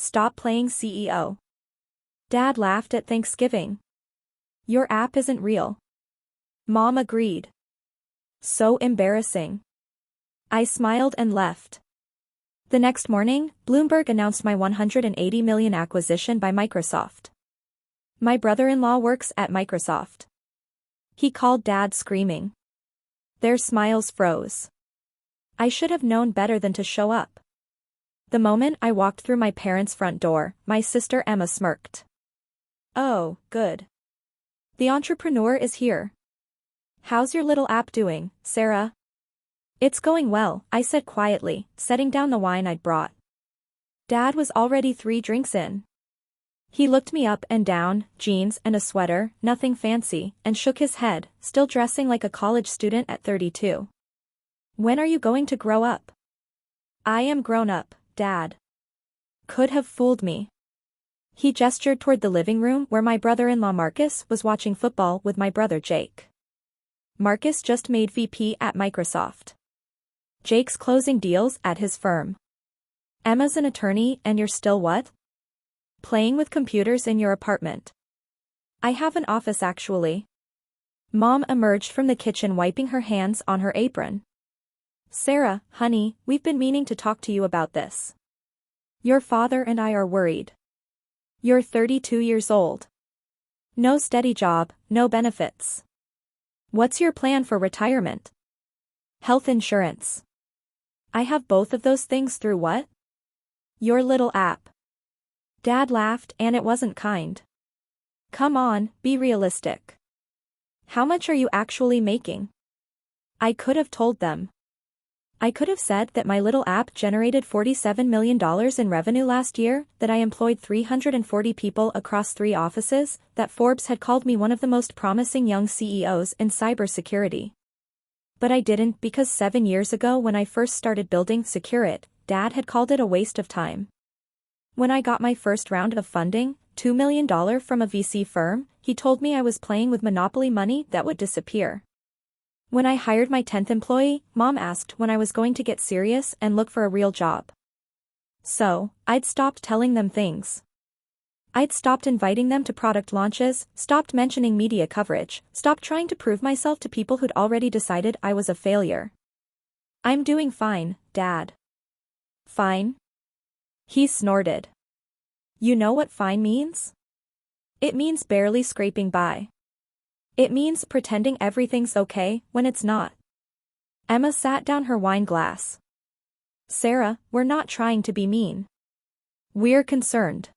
Stop playing CEO. Dad laughed at Thanksgiving. Your app isn't real. Mom agreed. So embarrassing. I smiled and left. The next morning, Bloomberg announced my $180 million acquisition by Microsoft. My brother-in-law works at Microsoft. He called Dad screaming. Their smiles froze. I should have known better than to show up. The moment I walked through my parents' front door, my sister Emma smirked. Oh, good. The entrepreneur is here. How's your little app doing, Sarah? It's going well, I said quietly, setting down the wine I'd brought. Dad was already 3 drinks in. He looked me up and down, jeans and a sweater, nothing fancy, and shook his head, still dressing like a college student at 32. When are you going to grow up? I am grown up, Dad. Could have fooled me. He gestured toward the living room where my brother-in-law Marcus was watching football with my brother Jake. Marcus just made VP at Microsoft. Jake's closing deals at his firm. Emma's an attorney and you're still what? Playing with computers in your apartment. I have an office actually. Mom emerged from the kitchen wiping her hands on her apron. Sarah, honey, we've been meaning to talk to you about this. Your father and I are worried. You're 32 years old. No steady job, no benefits. What's your plan for retirement? Health insurance. I have both of those things through what? Your little app. Dad laughed and it wasn't kind. Come on, be realistic. How much are you actually making? I could have told them. I could have said that my little app generated $47 million in revenue last year, that I employed 340 people across 3 offices, that Forbes had called me one of the most promising young CEOs in cybersecurity. But I didn't because 7 years ago when I first started building Securit, Dad had called it a waste of time. When I got my first round of funding, $2 million from a VC firm, he told me I was playing with monopoly money that would disappear. When I hired my 10th employee, Mom asked when I was going to get serious and look for a real job. So, I'd stopped telling them things. I'd stopped inviting them to product launches, stopped mentioning media coverage, stopped trying to prove myself to people who'd already decided I was a failure. I'm doing fine, Dad. Fine? He snorted. You know what fine means? It means barely scraping by. It means pretending everything's okay when it's not. Emma sat down her wine glass. Sarah, we're not trying to be mean. We're concerned.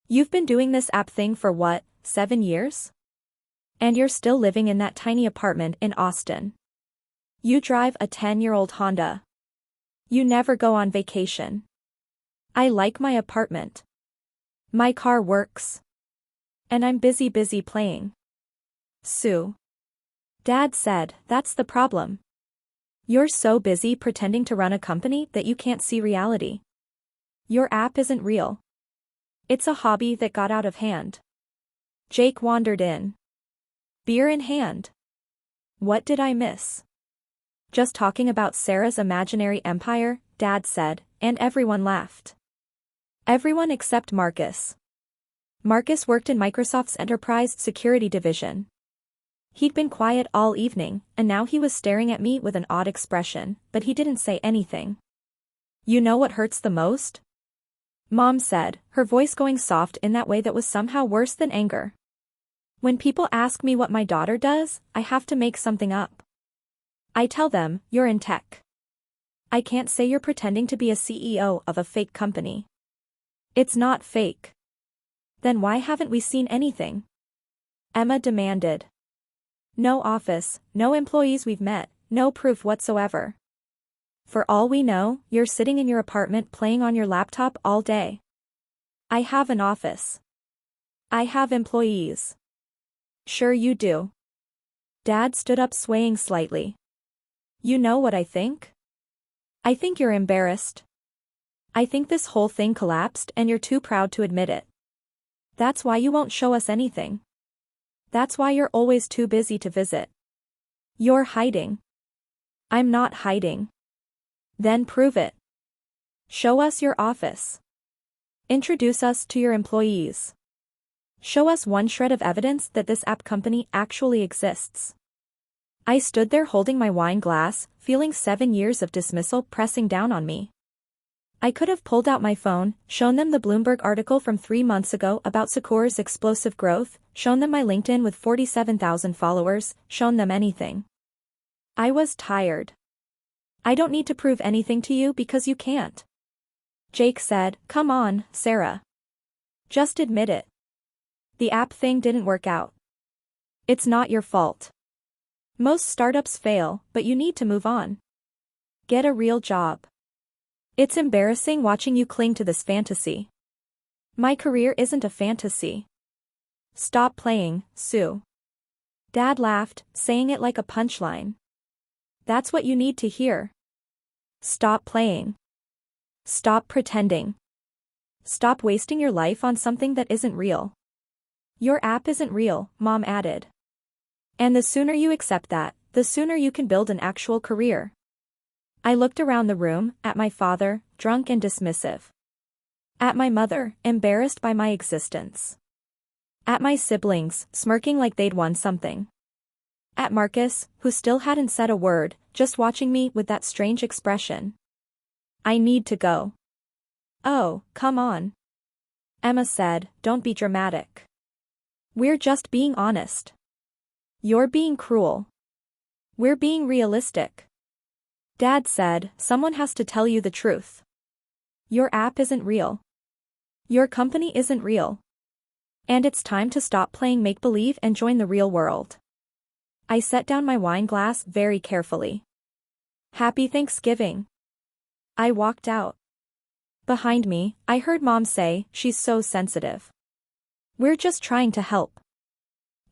You've been doing this app thing for what, 7 years? And you're still living in that tiny apartment in Austin. You drive a 10-year-old Honda. You never go on vacation. I like my apartment. My car works. And I'm busy playing. Sue. Dad said, that's the problem. You're so busy pretending to run a company that you can't see reality. Your app isn't real. It's a hobby that got out of hand. Jake wandered in. Beer in hand. What did I miss? Just talking about Sarah's imaginary empire, Dad said, and everyone laughed. Everyone except Marcus. Marcus worked in Microsoft's enterprise security division. He'd been quiet all evening, and now he was staring at me with an odd expression, but he didn't say anything. You know what hurts the most? Mom said, her voice going soft in that way that was somehow worse than anger. When people ask me what my daughter does, I have to make something up. I tell them, you're in tech. I can't say you're pretending to be a CEO of a fake company. It's not fake. Then why haven't we seen anything? Emma demanded. No office, no employees we've met, no proof whatsoever. For all we know, you're sitting in your apartment playing on your laptop all day. I have an office. I have employees. Sure you do. Dad stood up swaying slightly. You know what I think? I think you're embarrassed. I think this whole thing collapsed and you're too proud to admit it. That's why you won't show us anything. That's why you're always too busy to visit. You're hiding. I'm not hiding. Then prove it. Show us your office. Introduce us to your employees. Show us one shred of evidence that this app company actually exists. I stood there holding my wine glass, feeling 7 years of dismissal pressing down on me. I could have pulled out my phone, shown them the Bloomberg article from 3 months ago about Sequoia's explosive growth, shown them my LinkedIn with 47,000 followers, shown them anything. I was tired. I don't need to prove anything to you because you can't. Jake said, come on, Sarah. Just admit it. The app thing didn't work out. It's not your fault. Most startups fail, but you need to move on. Get a real job. It's embarrassing watching you cling to this fantasy. My career isn't a fantasy. Stop playing, Sue. Dad laughed, saying it like a punchline. That's what you need to hear. Stop playing. Stop pretending. Stop wasting your life on something that isn't real. Your app isn't real, Mom added. And the sooner you accept that, the sooner you can build an actual career. I looked around the room, at my father, drunk and dismissive. At my mother, embarrassed by my existence. At my siblings, smirking like they'd won something. At Marcus, who still hadn't said a word, just watching me with that strange expression. I need to go. Oh, come on. Emma said, don't be dramatic. We're just being honest. You're being cruel. We're being realistic. Dad said, someone has to tell you the truth. Your app isn't real. Your company isn't real. And it's time to stop playing make-believe and join the real world. I set down my wine glass very carefully. Happy Thanksgiving. I walked out. Behind me, I heard Mom say, she's so sensitive. We're just trying to help.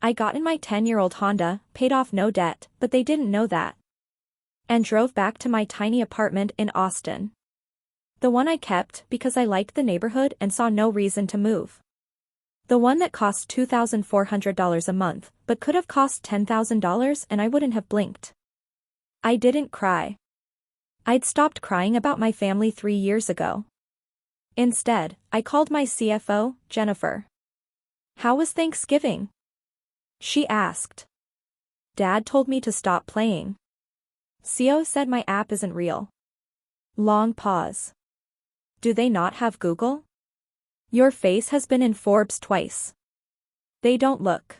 I got in my 10-year-old Honda, paid off no debt, but they didn't know that. And drove back to my tiny apartment in Austin. The one I kept because I liked the neighborhood and saw no reason to move. The one that cost $2,400 a month, but could have cost $10,000 and I wouldn't have blinked. I didn't cry. I'd stopped crying about my family 3 years ago. Instead, I called my CFO, Jennifer. How was Thanksgiving? She asked. Dad told me to stop playing. CO said my app isn't real. Long pause. Do they not have Google? Your face has been in Forbes twice. They don't look.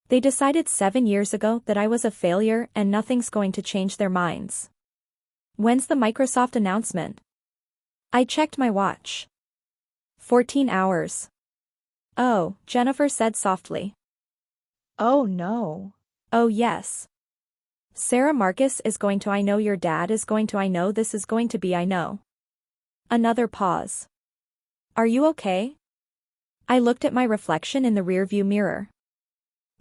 They decided 7 years ago that I was a failure and nothing's going to change their minds. When's the Microsoft announcement? I checked my watch. 14 hours. Oh, Jennifer said softly. Oh no. Oh yes. Sarah Marcus is going to I know your dad is going to I know this is going to be I know. Another pause. Are you okay? I looked at my reflection in the rearview mirror.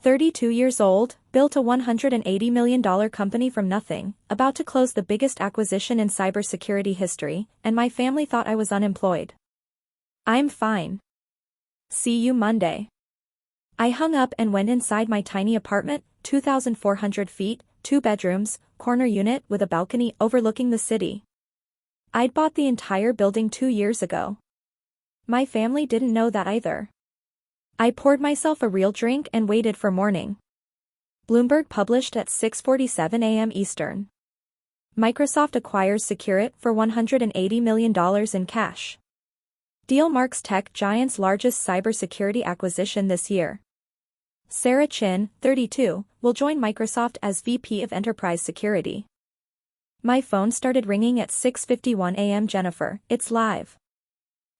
32 years old, built a $180 million company from nothing, about to close the biggest acquisition in cybersecurity history, and my family thought I was unemployed. I'm fine. See you Monday. I hung up and went inside my tiny apartment, 2,400 feet, 2 bedrooms, corner unit with a balcony overlooking the city. I'd bought the entire building 2 years ago. My family didn't know that either. I poured myself a real drink and waited for morning. Bloomberg published at 6:47 a.m. Eastern. Microsoft acquires Securit for $180 million in cash. Deal marks tech giant's largest cybersecurity acquisition this year. Sarah Chin, 32, will join Microsoft as VP of Enterprise Security. My phone started ringing at 6:51 a.m. Jennifer, it's live.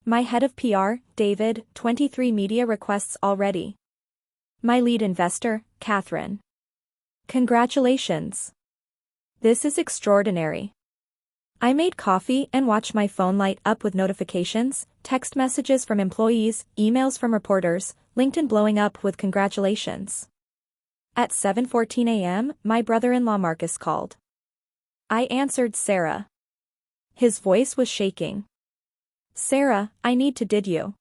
My head of PR, David, 23 media requests already. My lead investor, Catherine. Congratulations. This is extraordinary. I made coffee and watched my phone light up with notifications, text messages from employees, emails from reporters, LinkedIn blowing up with congratulations. At 7:14 a.m., my brother-in-law Marcus called. I answered Sarah. His voice was shaking. Sarah, I need to did you.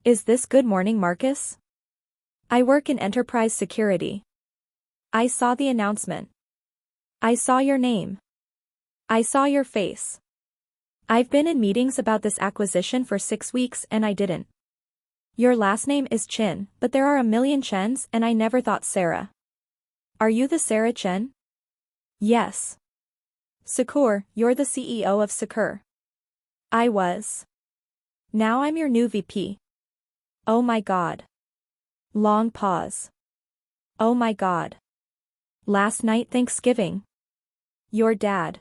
Is this good morning, Marcus? I work in enterprise security. I saw the announcement. I saw your name. I saw your face. I've been in meetings about this acquisition for 6 weeks and I didn't. Your last name is Chin, but there are a million Chens and I never thought Sarah. Are you the Sarah Chen? Yes. Secure, you're the CEO of Secure. I was. Now I'm your new VP. Oh my god. Long pause. Oh my god. Last night Thanksgiving. Your dad.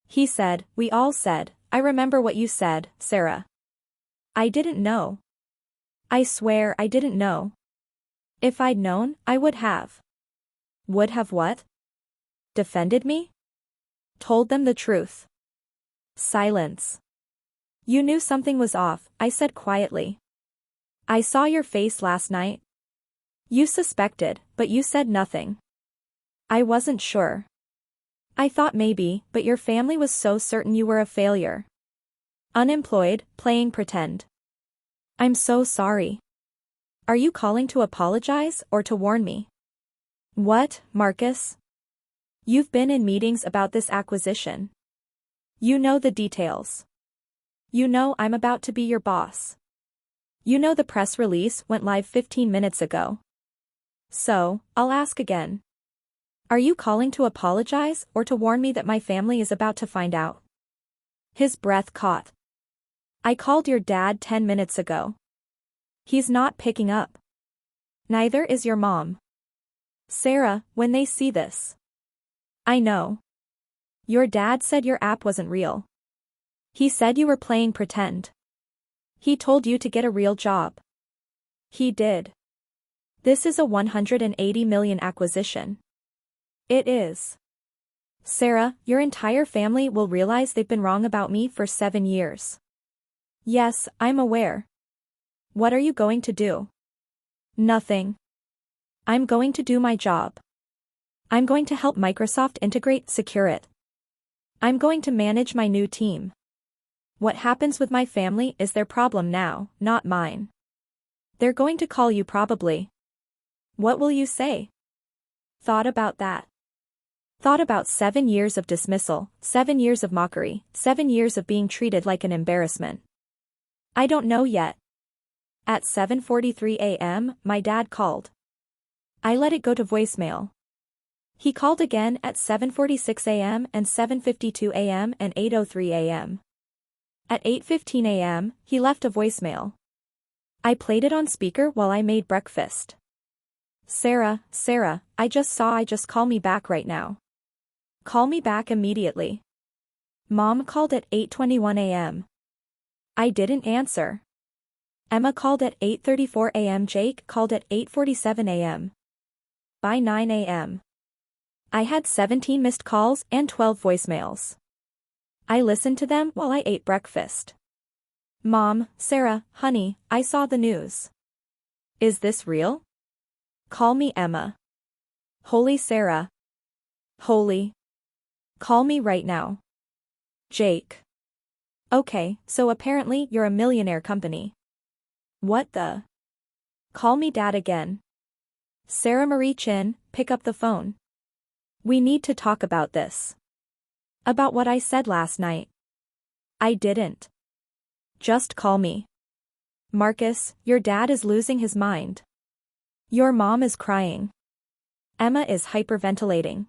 He said, we all said, I remember what you said, Sarah. I didn't know. I swear I didn't know. If I'd known, I would have. Would have what? Defended me? Told them the truth. Silence. You knew something was off, I said quietly. I saw your face last night. You suspected, but you said nothing. I wasn't sure. I thought maybe, but your family was so certain you were a failure. Unemployed, playing pretend. I'm so sorry. Are you calling to apologize or to warn me? What, Marcus? You've been in meetings about this acquisition. You know the details. You know I'm about to be your boss. You know the press release went live 15 minutes ago. So, I'll ask again. Are you calling to apologize or to warn me that my family is about to find out? His breath caught. I called your dad 10 minutes ago. He's not picking up. Neither is your mom. Sarah, when they see this. I know. Your dad said your app wasn't real. He said you were playing pretend. He told you to get a real job. He did. This is a 180 million acquisition. It is. Sarah, your entire family will realize they've been wrong about me for 7 years. Yes, I'm aware. What are you going to do? Nothing. I'm going to do my job. I'm going to help Microsoft integrate Secure It. I'm going to manage my new team. What happens with my family is their problem now, not mine. They're going to call you probably. What will you say? Thought about that. Thought about 7 years of dismissal, 7 years of mockery, 7 years of being treated like an embarrassment. I don't know yet. At 7:43 a.m., my dad called. I let it go to voicemail. He called again at 7:46 a.m. and 7:52 a.m. and 8:03 a.m. At 8:15 a.m., he left a voicemail. I played it on speaker while I made breakfast. Sarah, I just call me back right now. Call me back immediately. Mom called at 8:21 a.m. I didn't answer. Emma called at 8:34 a.m. Jake called at 8:47 a.m. By 9 a.m. I had 17 missed calls and 12 voicemails. I listened to them while I ate breakfast. Mom, Sarah, honey, I saw the news. Is this real? Call me Emma. Holy Sarah. Holy. Call me right now. Jake. Okay, so apparently you're a millionaire company. What the? Call me Dad again. Sarah Marie Chin, pick up the phone. We need to talk about this. About what I said last night. I didn't. Just call me. Marcus, your dad is losing his mind. Your mom is crying. Emma is hyperventilating.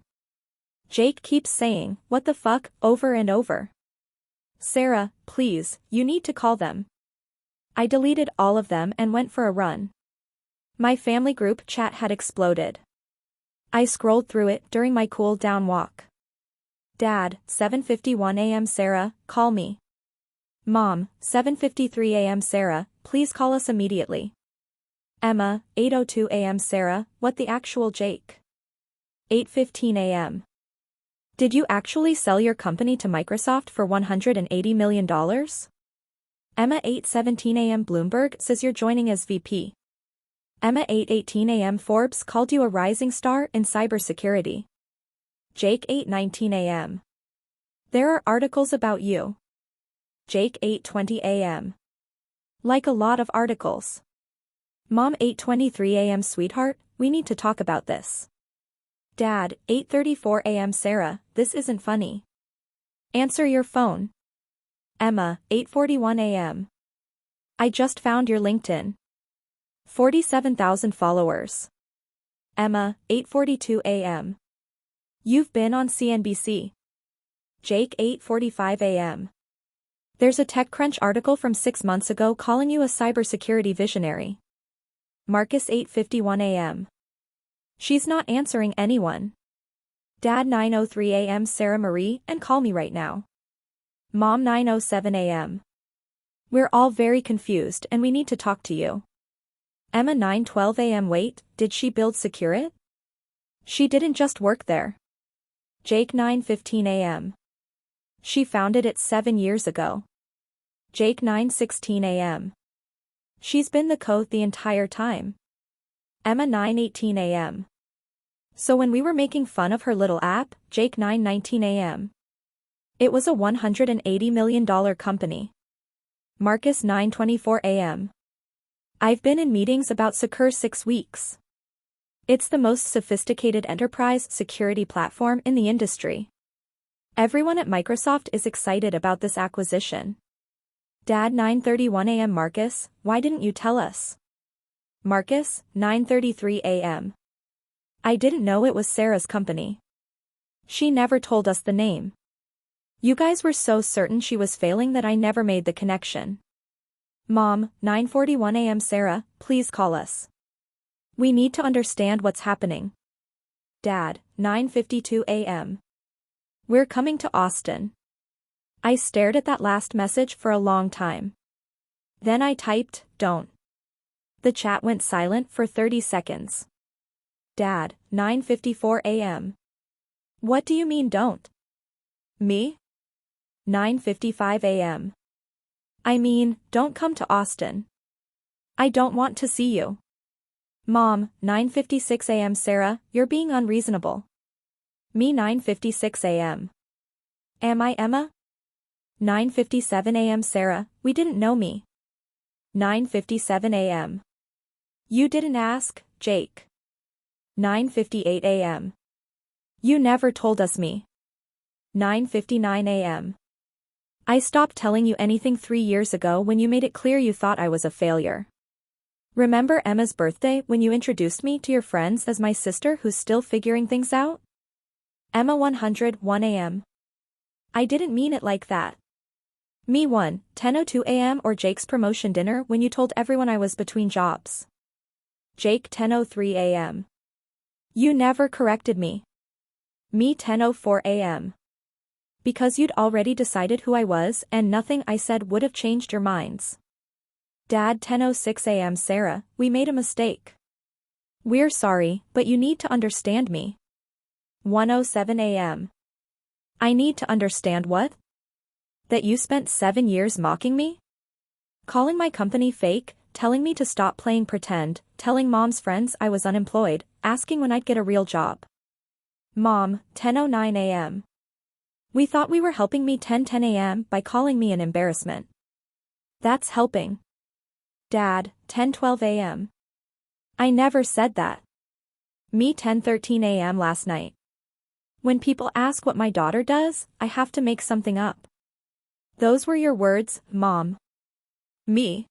Jake keeps saying, what the fuck, over and over. Sarah, please, you need to call them. I deleted all of them and went for a run. My family group chat had exploded. I scrolled through it during my cool down walk. Dad, 7:51 a.m. Sarah, call me. Mom, 7:53 a.m. Sarah, please call us immediately. Emma, 8:02 a.m. Sarah, what the actual Jake? 8:15 a.m. Did you actually sell your company to Microsoft for $180 million? Emma, 8:17 a.m. Bloomberg says you're joining as VP. Emma, 8:18 a.m. Forbes called you a rising star in cybersecurity. Jake, 8:19 a.m. There are articles about you. Jake, 8:20 a.m. Like a lot of articles. Mom, 8:23 a.m. Sweetheart, we need to talk about this. Dad, 8:34 a.m. Sarah, this isn't funny. Answer your phone. Emma, 8:41 a.m. I just found your LinkedIn. 47,000 followers. Emma, 8:42 a.m. You've been on CNBC. Jake, 8:45 a.m. There's a TechCrunch article from 6 months ago calling you a cybersecurity visionary. Marcus, 8:51 a.m. She's not answering anyone. Dad, 9:03 a.m. Sarah Marie, and call me right now. Mom, 9:07 a.m. We're all very confused and we need to talk to you. Emma, 9:12 a.m. Wait, did she build Secure It? She didn't just work there. Jake, 9:15 a.m. She founded it 7 years ago. Jake, 9:16 a.m. She's been the code the entire time. Emma, 9:18 a.m. So when we were making fun of her little app, Jake, 9:19 a.m. It was a $180 million company. Marcus, 9:24 a.m. I've been in meetings about Secure 6 weeks. It's the most sophisticated enterprise security platform in the industry. Everyone at Microsoft is excited about this acquisition. Dad, 9:31 a.m. Marcus, why didn't you tell us? Marcus, 9:33 a.m. I didn't know it was Sarah's company. She never told us the name. You guys were so certain she was failing that I never made the connection. Mom, 9:41 a.m. Sarah, please call us. We need to understand what's happening. Dad, 9:52 a.m. We're coming to Austin. I stared at that last message for a long time. Then I typed, don't. The chat went silent for 30 seconds. Dad, 9:54 a.m. What do you mean don't? Me? 9:55 a.m. I mean, don't come to Austin. I don't want to see you. Mom, 9:56 a.m. Sarah, you're being unreasonable. Me, 9:56 a.m. Am I Emma? 9:57 a.m. Sarah, we didn't know me. 9:57 a.m. You didn't ask, Jake. 9:58 a.m. You never told us me. 9:59 a.m. I stopped telling you anything 3 years ago when you made it clear you thought I was a failure. Remember Emma's birthday when you introduced me to your friends as my sister who's still figuring things out? Emma, 101 a.m. I didn't mean it like that. Me, 10:02 a.m. or Jake's promotion dinner when you told everyone I was between jobs. Jake, 10:03 a.m. You never corrected me. Me, 10:04 a.m. Because you'd already decided who I was and nothing I said would have changed your minds. Dad, 10:06 a.m. Sarah, we made a mistake. We're sorry, but you need to understand me. 1:07 a.m. I need to understand what? That you spent 7 years mocking me? Calling my company fake, telling me to stop playing pretend, telling Mom's friends I was unemployed, asking when I'd get a real job. Mom, 10:09 a.m. We thought we were helping me 10:10 a.m. by calling me an embarrassment. That's helping. Dad, 10:12 a.m. I never said that. Me, 10:13 a.m. last night. When people ask what my daughter does, I have to make something up. Those were your words, Mom. Me.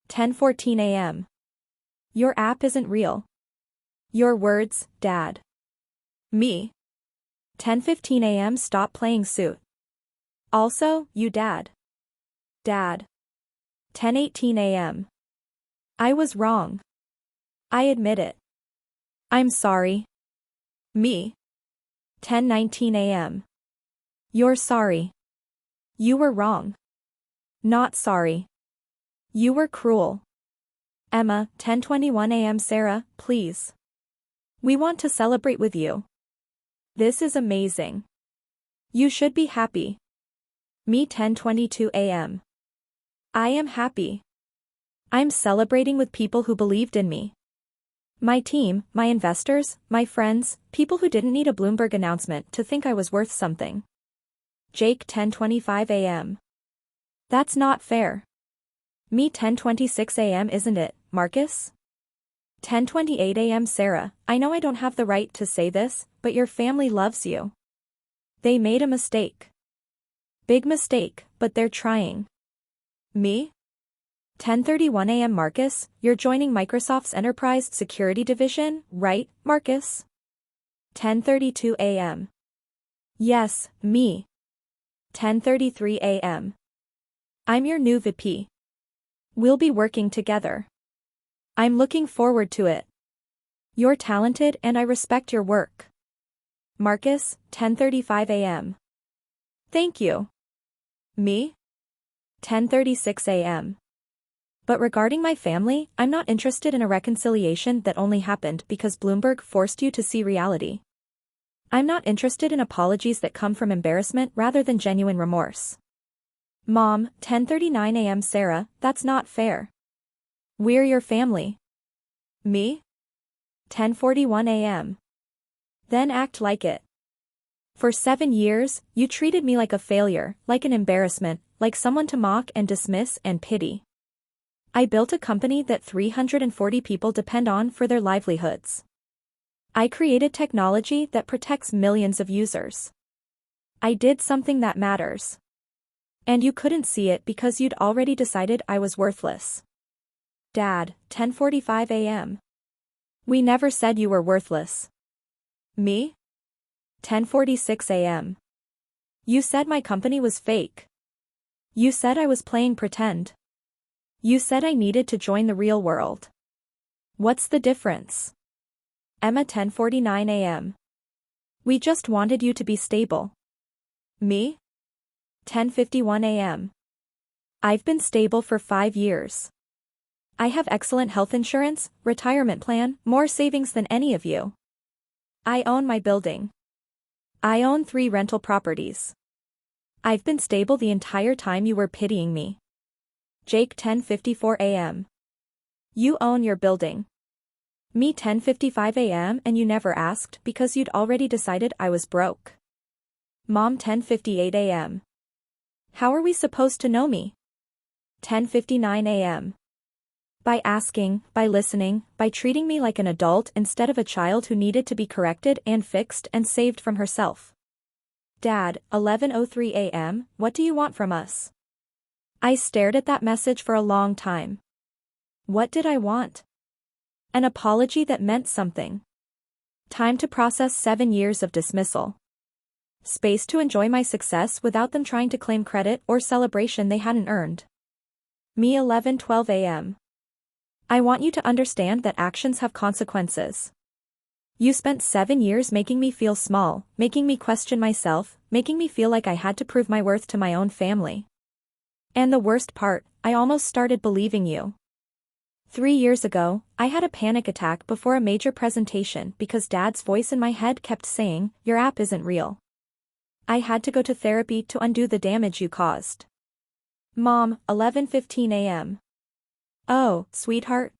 10:14 a.m. Your app isn't real. Your words, Dad. Me. 10:15 a.m. Stop playing suit. Also, you Dad. Dad. 10:18 a.m. I was wrong. I admit it. I'm sorry. Me. 10:19 a.m. You're sorry. You were wrong. Not sorry. You were cruel. Emma, 10:21 a.m. Sarah, please. We want to celebrate with you. This is amazing. You should be happy. Me, 10:22 a.m. I am happy. I'm celebrating with people who believed in me. My team, my investors, my friends, people who didn't need a Bloomberg announcement to think I was worth something. Jake, 10:25 a.m. That's not fair. Me, 10:26 a.m. Isn't it, Marcus? 10:28 a.m. Sarah, I know I don't have the right to say this, but your family loves you. They made a mistake. Big mistake, but they're trying. Me? 10:31 a.m. Marcus, you're joining Microsoft's Enterprise Security Division, right, Marcus? 10:32 a.m. Yes, me. 10:33 a.m. I'm your new VP. We'll be working together. I'm looking forward to it. You're talented and I respect your work. Marcus, 10:35 a.m. Thank you. Me? 10:36 a.m. But regarding my family, I'm not interested in a reconciliation that only happened because Bloomberg forced you to see reality. I'm not interested in apologies that come from embarrassment rather than genuine remorse. Mom, 10:39 a.m. Sarah, that's not fair. We're your family. Me? 10:41 a.m. Then act like it. For 7 years, you treated me like a failure, like an embarrassment, like someone to mock and dismiss and pity. I built a company that 340 people depend on for their livelihoods. I created technology that protects millions of users. I did something that matters. And you couldn't see it because you'd already decided I was worthless. Dad, 10:45 a.m. We never said you were worthless. Me? 10:46 a.m. You said my company was fake. You said I was playing pretend. You said I needed to join the real world. What's the difference? Emma, 10:49 a.m. We just wanted you to be stable. Me? 10:51 a.m. I've been stable for 5 years. I have excellent health insurance, retirement plan, more savings than any of you. I own my building. I own 3 rental properties. I've been stable the entire time you were pitying me. Jake, 10:54 a.m. You own your building. Me, 10:55 a.m. and you never asked because you'd already decided I was broke. Mom, 10:58 a.m. How are we supposed to know me? 10:59 a.m. By asking, by listening, by treating me like an adult instead of a child who needed to be corrected and fixed and saved from herself. Dad, 11:03 a.m. What do you want from us? I stared at that message for a long time. What did I want? An apology that meant something. Time to process 7 years of dismissal. Space to enjoy my success without them trying to claim credit or celebration they hadn't earned. Me, 11:12 a.m. I want you to understand that actions have consequences. You spent 7 years making me feel small, making me question myself, making me feel like I had to prove my worth to my own family. And the worst part, I almost started believing you. 3 years ago, I had a panic attack before a major presentation because Dad's voice in my head kept saying, "Your app isn't real." I had to go to therapy to undo the damage you caused. Mom, 11:15 a.m. Oh, sweetheart.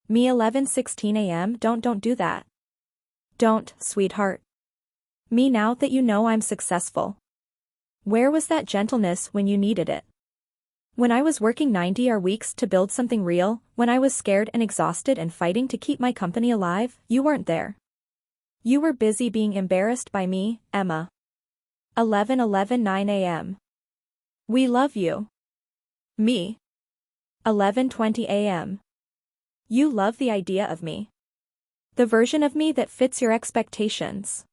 Me, 11:16 a.m. Don't do that. Don't, sweetheart. Me, now that you know I'm successful. Where was that gentleness when you needed it? When I was working 90-hour weeks to build something real, when I was scared and exhausted and fighting to keep my company alive, you weren't there. You were busy being embarrassed by me, Emma. 11:9 a.m. We love you. Me. 11:20 a.m. You love the idea of me. The version of me that fits your expectations.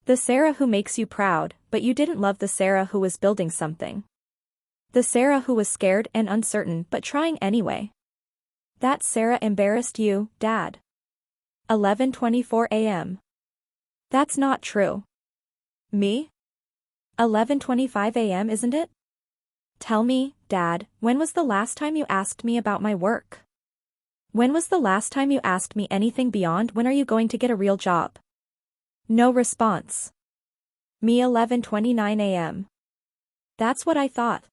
The Sarah who makes you proud, but you didn't love the Sarah who was building something. The Sarah who was scared and uncertain but trying anyway. That Sarah embarrassed you, Dad. 11:24 a.m. That's not true. Me? 11:25 a.m. isn't it? Tell me, Dad, when was the last time you asked me about my work? When was the last time you asked me anything beyond when are you going to get a real job? No response. Me, 11:29 a.m. That's what I thought.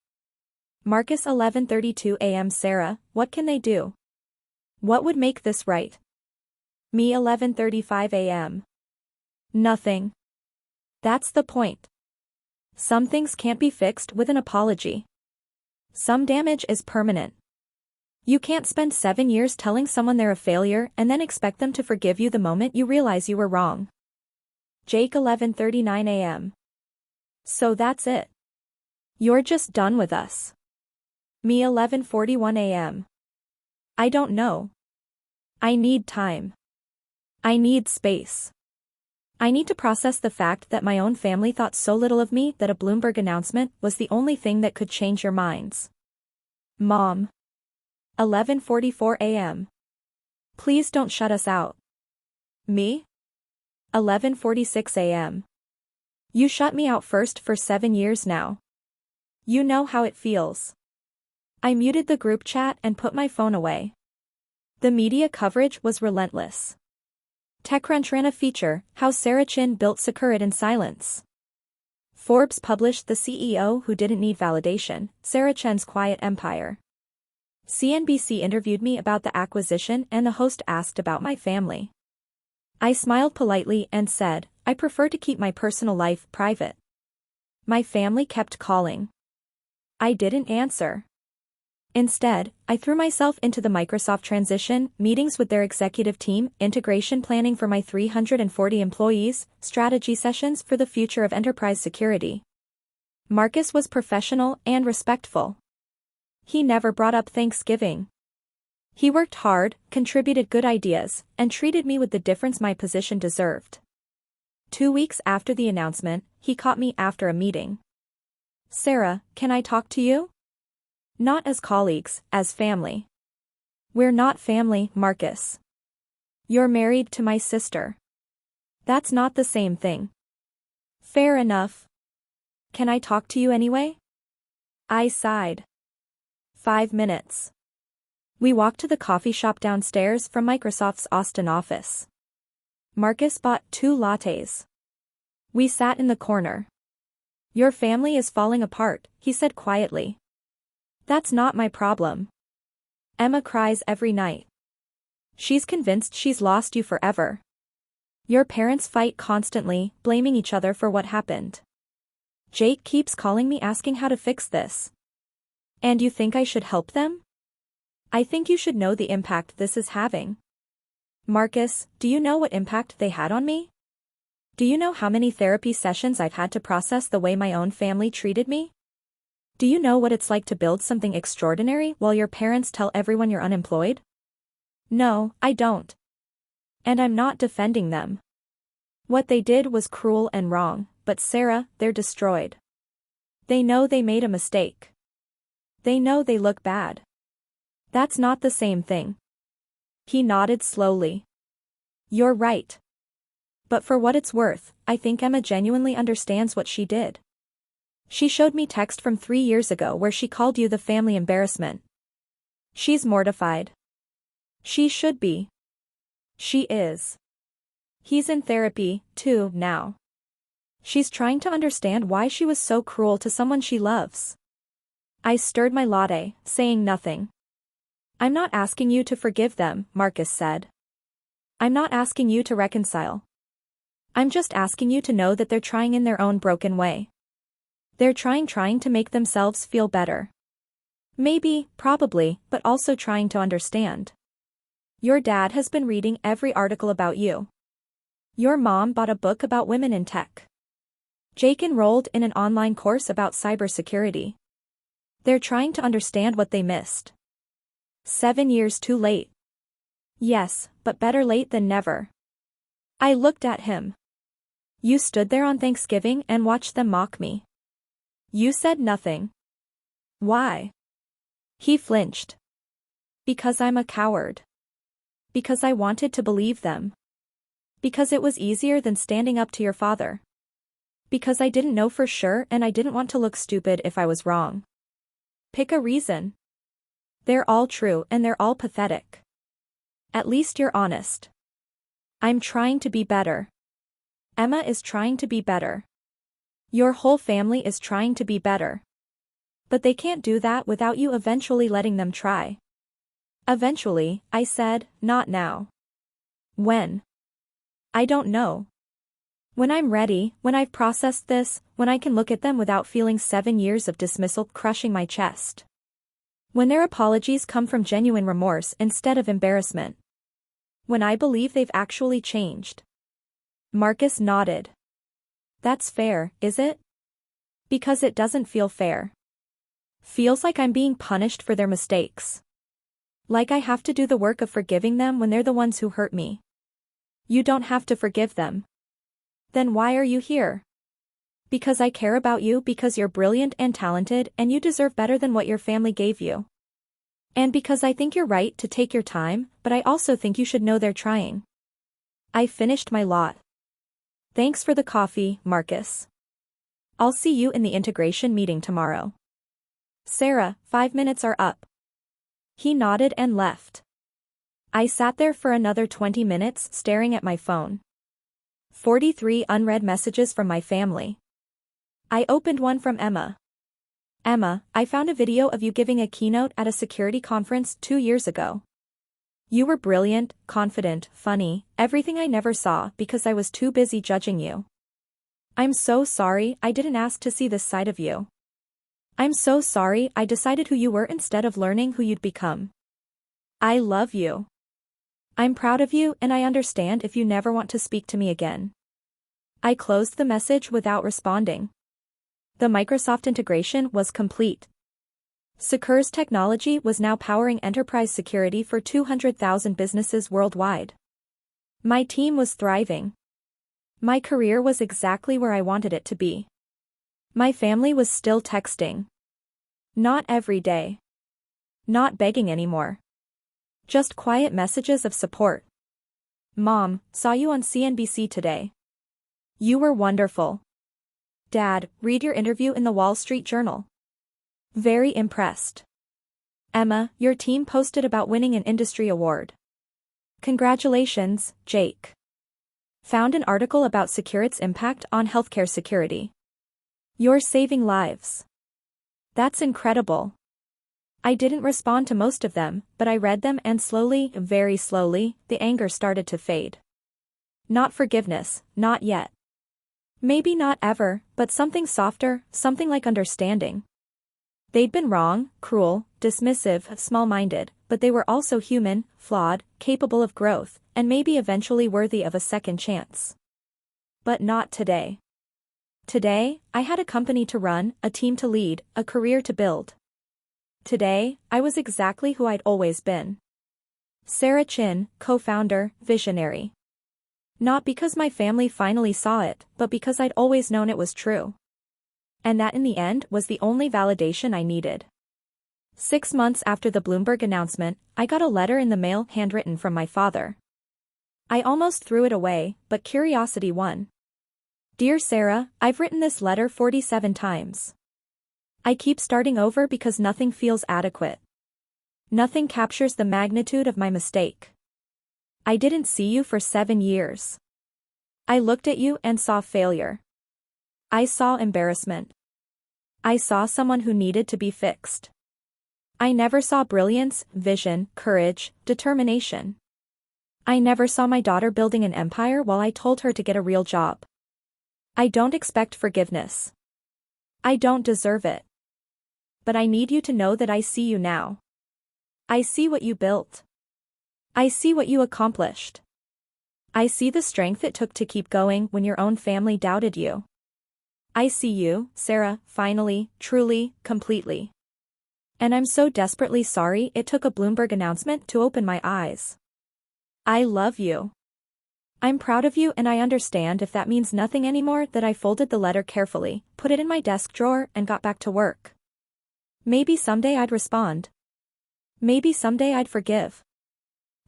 Marcus, 11:32 a.m. Sarah, what can they do? What would make this right? Me, 11:35 a.m. Nothing. That's the point. Some things can't be fixed with an apology. Some damage is permanent. You can't spend 7 years telling someone they're a failure and then expect them to forgive you the moment you realize you were wrong. Jake, 11:39 a.m. So that's it. You're just done with us. Me 11:41 a.m. I don't know. I need time. I need space. I need to process the fact that my own family thought so little of me that a Bloomberg announcement was the only thing that could change your minds. Mom. 11:44 a.m. Please don't shut us out. Me? 11:46 a.m. You shut me out first for 7 years now. You know how it feels. I muted the group chat and put my phone away. The media coverage was relentless. TechCrunch ran a feature, How Sarah Chin Built Securit in Silence. Forbes published The CEO Who Didn't Need Validation, Sarah Chen's Quiet Empire. CNBC interviewed me about the acquisition and the host asked about my family. I smiled politely and said, I prefer to keep my personal life private. My family kept calling. I didn't answer. Instead, I threw myself into the Microsoft transition, meetings with their executive team, integration planning for my 340 employees, strategy sessions for the future of enterprise security. Marcus was professional and respectful. He never brought up Thanksgiving. He worked hard, contributed good ideas, and treated me with the difference my position deserved. 2 weeks after the announcement, he caught me after a meeting. Sarah, can I talk to you? Not as colleagues, as family. We're not family, Marcus. You're married to my sister. That's not the same thing. Fair enough. Can I talk to you anyway? I sighed. 5 minutes. We walked to the coffee shop downstairs from Microsoft's Austin office. Marcus bought 2 lattes. We sat in the corner. Your family is falling apart, he said quietly. That's not my problem. Emma cries every night. She's convinced she's lost you forever. Your parents fight constantly, blaming each other for what happened. Jake keeps calling me asking how to fix this. And you think I should help them? I think you should know the impact this is having. Marcus, do you know what impact they had on me? Do you know how many therapy sessions I've had to process the way my own family treated me? Do you know what it's like to build something extraordinary while your parents tell everyone you're unemployed? No, I don't. And I'm not defending them. What they did was cruel and wrong, but Sarah, they're destroyed. They know they made a mistake. They know they look bad. That's not the same thing. He nodded slowly. You're right. But for what it's worth, I think Emma genuinely understands what she did. She showed me text from 3 years ago where she called you the family embarrassment. She's mortified. She should be. She is. He's in therapy, too, now. She's trying to understand why she was so cruel to someone she loves. I stirred my latte, saying nothing. I'm not asking you to forgive them, Marcus said. I'm not asking you to reconcile. I'm just asking you to know that they're trying in their own broken way. They're trying to make themselves feel better. Maybe, probably, but also trying to understand. Your dad has been reading every article about you. Your mom bought a book about women in tech. Jake enrolled in an online course about cybersecurity. They're trying to understand what they missed. 7 years too late. Yes, but better late than never. I looked at him. You stood there on Thanksgiving and watched them mock me. You said nothing. Why? He flinched. Because I'm a coward. Because I wanted to believe them. Because it was easier than standing up to your father. Because I didn't know for sure and I didn't want to look stupid if I was wrong. Pick a reason. They're all true and they're all pathetic. At least you're honest. I'm trying to be better. Emma is trying to be better. Your whole family is trying to be better. But they can't do that without you eventually letting them try. Eventually, I said, not now. When? I don't know. When I'm ready, when I've processed this, when I can look at them without feeling 7 years of dismissal crushing my chest. When their apologies come from genuine remorse instead of embarrassment. When I believe they've actually changed. Marcus nodded. That's fair, is it? Because it doesn't feel fair. Feels like I'm being punished for their mistakes. Like I have to do the work of forgiving them when they're the ones who hurt me. You don't have to forgive them. Then why are you here? Because I care about you, because you're brilliant and talented and you deserve better than what your family gave you. And because I think you're right to take your time, but I also think you should know they're trying. I finished my lot. Thanks for the coffee, Marcus. I'll see you in the integration meeting tomorrow. Sarah, 5 minutes are up. He nodded and left. I sat there for another 20 minutes staring at my phone. 43 unread messages from my family. I opened one from Emma. Emma, I found a video of you giving a keynote at a security conference 2 years ago. You were brilliant, confident, funny, everything I never saw because I was too busy judging you. I'm so sorry I didn't ask to see this side of you. I'm so sorry I decided who you were instead of learning who you'd become. I love you. I'm proud of you and I understand if you never want to speak to me again. I closed the message without responding. The Microsoft integration was complete. Secure's technology was now powering enterprise security for 200,000 businesses worldwide. My team was thriving. My career was exactly where I wanted it to be. My family was still texting. Not every day. Not begging anymore. Just quiet messages of support. Mom, saw you on CNBC today. You were wonderful. Dad, read your interview in the Wall Street Journal. Very impressed. Emma, your team posted about winning an industry award. Congratulations, Jake. Found an article about Secure's impact on healthcare security. You're saving lives. That's incredible. I didn't respond to most of them, but I read them and slowly, very slowly, the anger started to fade. Not forgiveness, not yet. Maybe not ever, but something softer, something like understanding. They'd been wrong, cruel, dismissive, small-minded, but they were also human, flawed, capable of growth, and maybe eventually worthy of a second chance. But not today. Today, I had a company to run, a team to lead, a career to build. Today, I was exactly who I'd always been. Sarah Chin, co-founder, visionary. Not because my family finally saw it, but because I'd always known it was true. And that in the end was the only validation I needed. 6 months after the Bloomberg announcement, I got a letter in the mail handwritten from my father. I almost threw it away, but curiosity won. Dear Sarah, I've written this letter 47 times. I keep starting over because nothing feels adequate. Nothing captures the magnitude of my mistake. I didn't see you for 7 years. I looked at you and saw failure. I saw embarrassment. I saw someone who needed to be fixed. I never saw brilliance, vision, courage, determination. I never saw my daughter building an empire while I told her to get a real job. I don't expect forgiveness. I don't deserve it. But I need you to know that I see you now. I see what you built. I see what you accomplished. I see the strength it took to keep going when your own family doubted you. I see you, Sarah, finally, truly, completely. And I'm so desperately sorry it took a Bloomberg announcement to open my eyes. I love you. I'm proud of you and I understand if that means nothing anymore that I folded the letter carefully, put it in my desk drawer and got back to work. Maybe someday I'd respond. Maybe someday I'd forgive.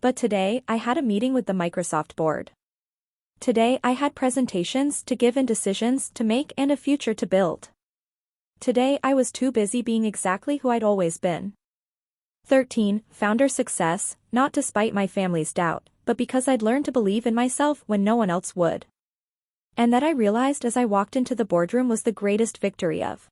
But today I had a meeting with the Microsoft board. Today I had presentations to give and decisions to make and a future to build. Today I was too busy being exactly who I'd always been. 13. Founder success, not despite my family's doubt, but because I'd learned to believe in myself when no one else would. And that I realized as I walked into the boardroom was the greatest victory of